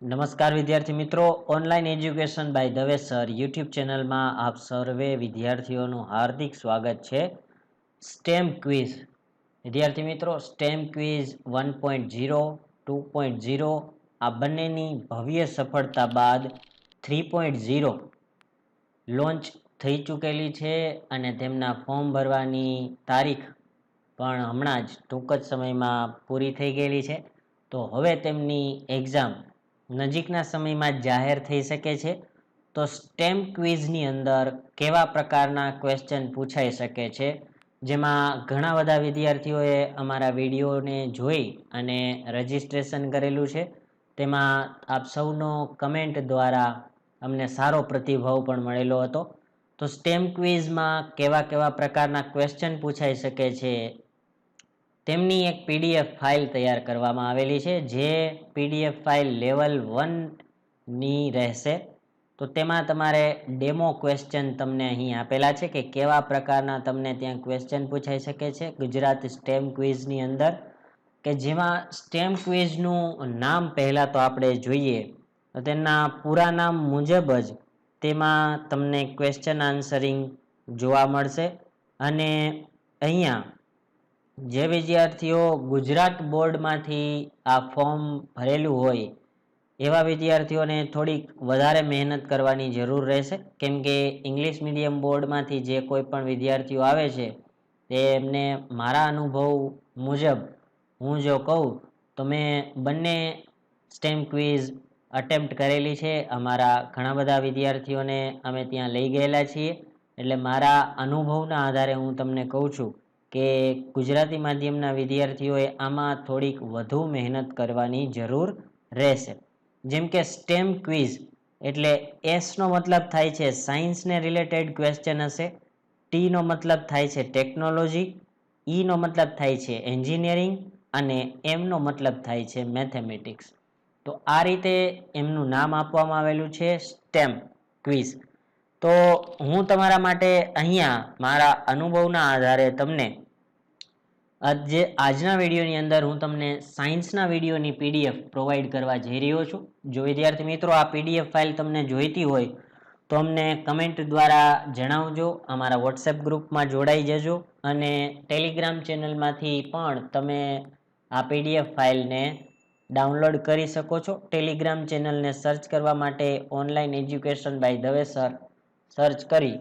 નમસ્કાર વિદ્યાર્થી મિત્રો, online education by Dave sir YouTube ચેનલમાં આપ સર્વે વિદ્યાર્થીઓનું હાર્દિક સ્વાગત છે. સ્ટેમ ક્વિઝ વિદ્યાર્થી મિત્રો, સ્ટેમ ક્વિઝ 1.0 2.0 આ બંનેની ભવ્ય સફળતા બાદ 3.0 લોન્ચ થઈ ચૂકેલી છે અને તેમના ફોર્મ ભરવાની તારીખ પણ હમણાં જ ટૂંક જ સમયમાં પૂરી થઈ ગયેલી છે. તો હવે તેમની એક્ઝામ નજીકના સમયમાં જાહેર થઈ શકે છે. તો સ્ટેમ ક્વિઝની અંદર કેવા પ્રકારના ક્વેશ્ચન પૂછાઈ શકે છે, જેમાં ઘણા બધા વિદ્યાર્થીઓએ અમારા વિડીયોને જોઈ અને રજિસ્ટ્રેશન કરેલું છે. તેમાં આપ સૌનો કમેન્ટ દ્વારા અમને સારો પ્રતિભાવ પણ મળેલો હતો. તો સ્ટેમ ક્વિઝમાં કેવા કેવા પ્રકારના ક્વેશ્ચન પૂછાઈ શકે છે તેમની એક પીડીએફ ફાઇલ તૈયાર કરવામાં આવેલી છે, જે પીડીએફ ફાઇલ લેવલ 1ની રહેશે. તો તેમાં તમારે ડેમો ક્વેશ્ચન તમને અહીં આપેલા છે કે કેવા પ્રકારના તમને ત્યાં ક્વેશ્ચન પૂછાઈ શકે છે ગુજરાતી સ્ટેમ ક્વિઝની અંદર, કે જેમાં સ્ટેમ ક્વિઝનું નામ પહેલાં તો આપણે જોઈએ તો તેના પૂરા નામ મુજબ જ તેમાં તમને ક્વેશ્ચન આન્સરિંગ જોવા મળશે. અને અહીંયા જે વિદ્યાર્થીઓ ગુજરાત બોર્ડમાંથી આ ફોર્મ ભરેલું હોય એવા વિદ્યાર્થીઓને થોડીક વધારે મહેનત કરવાની જરૂર રહેશે, કેમ કે ઇંગ્લિશ મીડિયમ બોર્ડમાંથી જે કોઈ પણ વિદ્યાર્થીઓ આવે છે તેમને મારા અનુભવ મુજબ હું જો કહું તો મેં બંને સ્ટેમ ક્વિઝ અટેમ્પ્ટ કરેલી છે. અમારા ઘણા બધા વિદ્યાર્થીઓને અમે ત્યાં લઈ ગયેલા છીએ, એટલે મારા અનુભવના આધારે હું તમને કહું છું કે ગુજરાતી માધ્યમના વિદ્યાર્થીઓએ આમાં થોડીક વધુ મહેનત કરવાની જરૂર રહેશે. જેમ કે સ્ટેમ ક્વિઝ એટલે એસનો મતલબ થાય છે સાયન્સને રિલેટેડ ક્વેશ્ચન હશે, ટીનો મતલબ થાય છે ટેકનોલોજી, ઈનો મતલબ થાય છે એન્જિનિયરિંગ અને એમનો મતલબ થાય છે મેથેમેટિક્સ. તો આ રીતે એમનું નામ આપવામાં આવેલું છે, સ્ટેમ ક્વિઝ. તો હું તમારા માટે અહીંયા મારા અનુભવના આધારે તમને આજના વિડીયોની અંદર હું તમને સાયન્સના વિડીયોની પીડીએફ પ્રોવાઈડ કરવા જઈ રહ્યો છું. જો વિદ્યાર્થી મિત્રો આ પીડીએફ ફાઇલ તમને જોઈતી હોય તો અમને કમેન્ટ દ્વારા જણાવજો, અમારા વોટ્સએપ ગ્રુપમાં જોડાઈ જજો અને ટેલિગ્રામ ચેનલમાંથી પણ તમે આ પીડીએફ ફાઇલને ડાઉનલોડ કરી શકો છો. ટેલિગ્રામ ચેનલને સર્ચ કરવા માટે online education by Dave sir search કરી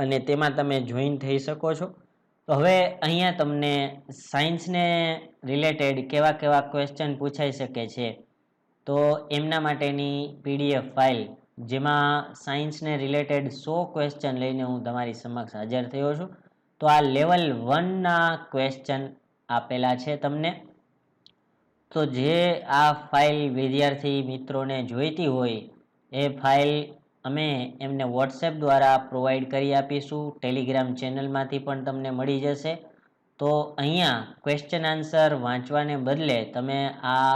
અને તેમાં તમે જોઈન થઈ શકો છો. તો હવે અહીંયા તમને સાયન્સને રિલેટેડ કેવા કેવા ક્વેશ્ચન પૂછાઈ શકે છે તો એમના માટેની પીડીએફ ફાઇલ, જેમાં સાયન્સને રિલેટેડ 100 ક્વેશ્ચન લઈને હું તમારી સમક્ષ હાજર થયો છું. તો આ લેવલ 1ના ક્વેશ્ચન આપેલા છે તમને. તો જે આ ફાઇલ વિદ્યાર્થી મિત્રોને જોઈતી હોય એ ફાઇલ અમે એમને વોટ્સએપ દ્વારા પ્રોવાઈડ કરી આપીશું. ટેલિગ્રામ ચેનલમાંથી પણ તમને મળી જશે. તો અહીંયા ક્વેશ્ચન આન્સર વાંચવાને બદલે તમે આ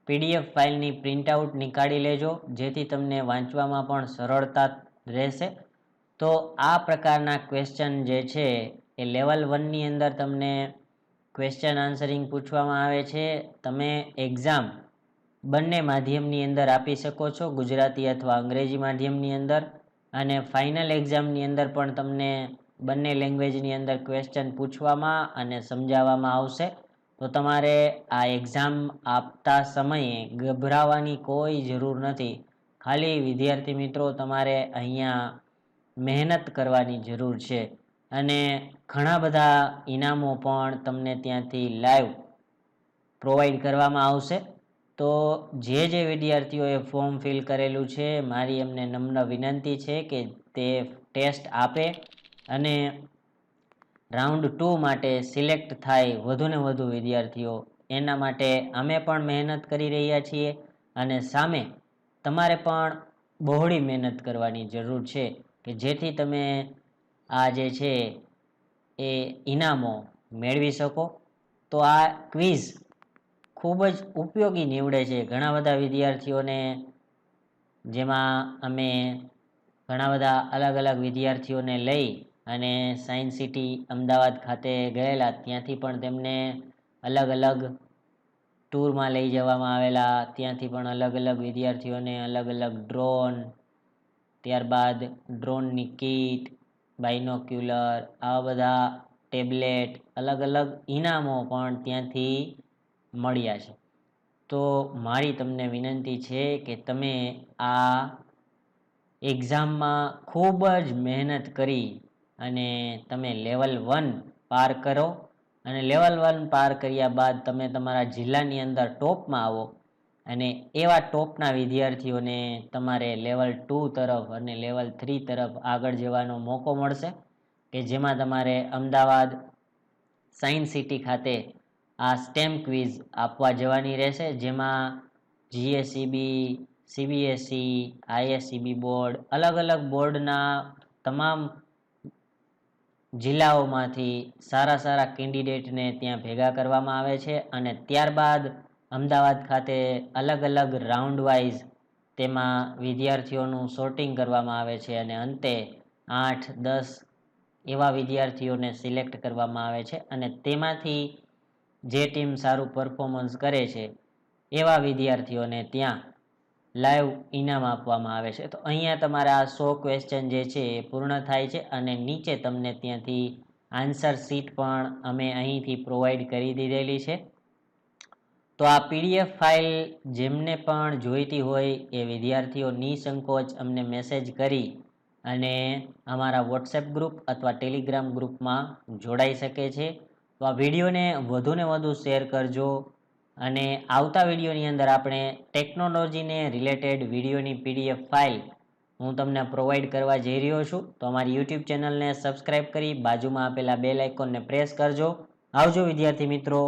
પીડીએફ ફાઇલની પ્રિન્ટઆઉટ નીકાળી લેજો, જેથી તમને વાંચવામાં પણ સરળતા રહેશે. તો આ પ્રકારના ક્વેશ્ચન જે છે એ લેવલ 1ની અંદર તમને ક્વેશ્ચન આન્સરિંગ પૂછવામાં આવે છે. તમે એક્ઝામ બંને માધ્યમની અંદર આપી શકો છો, ગુજરાતી અથવા અંગ્રેજી માધ્યમની અંદર, અને ફાઇનલ એક્ઝામની અંદર પણ તમને બંને લેંગ્વેજની અંદર ક્વેશ્ચન પૂછવામાં અને સમજાવવામાં આવશે. તો તમારે આ એક્ઝામ આપતા સમયે ગભરાવાની કોઈ જરૂર નથી. ખાલી વિદ્યાર્થી મિત્રો તમારે અહીંયા મહેનત કરવાની જરૂર છે અને ઘણા બધા ઇનામો પણ તમને ત્યાંથી લાઈવ પ્રોવાઈડ કરવામાં આવશે. તો જે વિદ્યાર્થીઓએ ફોર્મ ફિલ કરેલું છે, મારી એમને નમ્ર વિનંતી છે કે તે ટેસ્ટ આપે અને રાઉન્ડ 2 માટે સિલેક્ટ થાય વધુને વધુ વિદ્યાર્થીઓ, એના માટે અમે પણ મહેનત કરી રહ્યા છીએ અને સામે તમારે પણ બહોળી મહેનત કરવાની જરૂર છે કે જેથી તમે આ જે છે એ ઇનામો મેળવી શકો. તો આ ક્વિઝ ખૂબ જ ઉપયોગી નીવડે છે ઘણા બધા વિદ્યાર્થીઓને, જેમાં અમે ઘણા બધા અલગ અલગ વિદ્યાર્થીઓને લઈ અને સાયન્સ સિટી અમદાવાદ ખાતે ગયેલા. ત્યાંથી પણ તેમને અલગ અલગ ટૂરમાં લઈ જવામાં આવેલા, ત્યાંથી પણ અલગ અલગ વિદ્યાર્થીઓને અલગ અલગ ડ્રોન, ત્યારબાદ ડ્રોનની કીટ, બાયનોક્યુલર, આવા બધા ટેબ્લેટ, અલગ અલગ ઇનામો પણ ત્યાંથી મળ્યા છે. તો મારી તમને વિનંતી છે કે તમે આ એક્ઝામમાં ખૂબ જ મહેનત કરી અને તમે લેવલ 1 પાર કરો અને લેવલ 1 પાર કર્યા બાદ તમે તમારા જિલ્લાની અંદર ટોપમાં આવો અને એવા ટોપના વિદ્યાર્થીઓને તમારે લેવલ 2 તરફ અને લેવલ 3 તરફ આગળ જવાનો મોકો મળશે કે જેમાં તમારે અમદાવાદ સાયન્સ સિટી ખાતે આ સ્ટેમ ક્વિઝ આપવા જવાની રહેશે, જેમાં જીએસઈબી, સીબીએસઈ, આઈએસઈબી બોર્ડ, અલગ અલગ બોર્ડના તમામ જિલ્લાઓમાંથી સારા સારા કેન્ડિડેટને ત્યાં ભેગા કરવામાં આવે છે અને ત્યારબાદ અમદાવાદ ખાતે અલગ અલગ રાઉન્ડ વાઇઝ તેમાં વિદ્યાર્થીઓનું સોર્ટિંગ કરવામાં આવે છે અને અંતે 8-10 એવા વિદ્યાર્થીઓને સિલેક્ટ કરવામાં આવે છે અને તેમાંથી જે ટીમ સારું પરફોર્મન્સ કરે છે એવા વિદ્યાર્થીઓને ત્યાં લાઈવ ઇનામ આપવામાં આવે છે. તો અહીંયા તમારા આ 100 ક્વેશ્ચન જે છે એ પૂર્ણ થાય છે અને નીચે તમને ત્યાંથી આન્સર શીટ પણ અમે અહીંથી પ્રોવાઈડ કરી દીધેલી છે. તો આ પીડીએફ ફાઇલ જેમને પણ જોઈતી હોય એ વિદ્યાર્થીઓ નિસંકોચ અમને મેસેજ કરી અને અમારા વોટ્સએપ ગ્રુપ અથવા ટેલિગ્રામ ગ્રુપમાં જોડાઈ શકે છે. તો આ વિડીયોને વધુને વધુ શેર કરજો અને આવતા વિડીયોની અંદર આપણે ટેકનોલોજીને રિલેટેડ વિડીયોની પીડીએફ ફાઇલ હું તમને પ્રોવાઈડ કરવા જઈ રહ્યો છું. તો અમારી યુટ્યુબ ચેનલને સબસ્ક્રાઈબ કરી બાજુમાં આપેલા બેલ આઇકોનને પ્રેસ કરજો. આવજો વિદ્યાર્થી મિત્રો.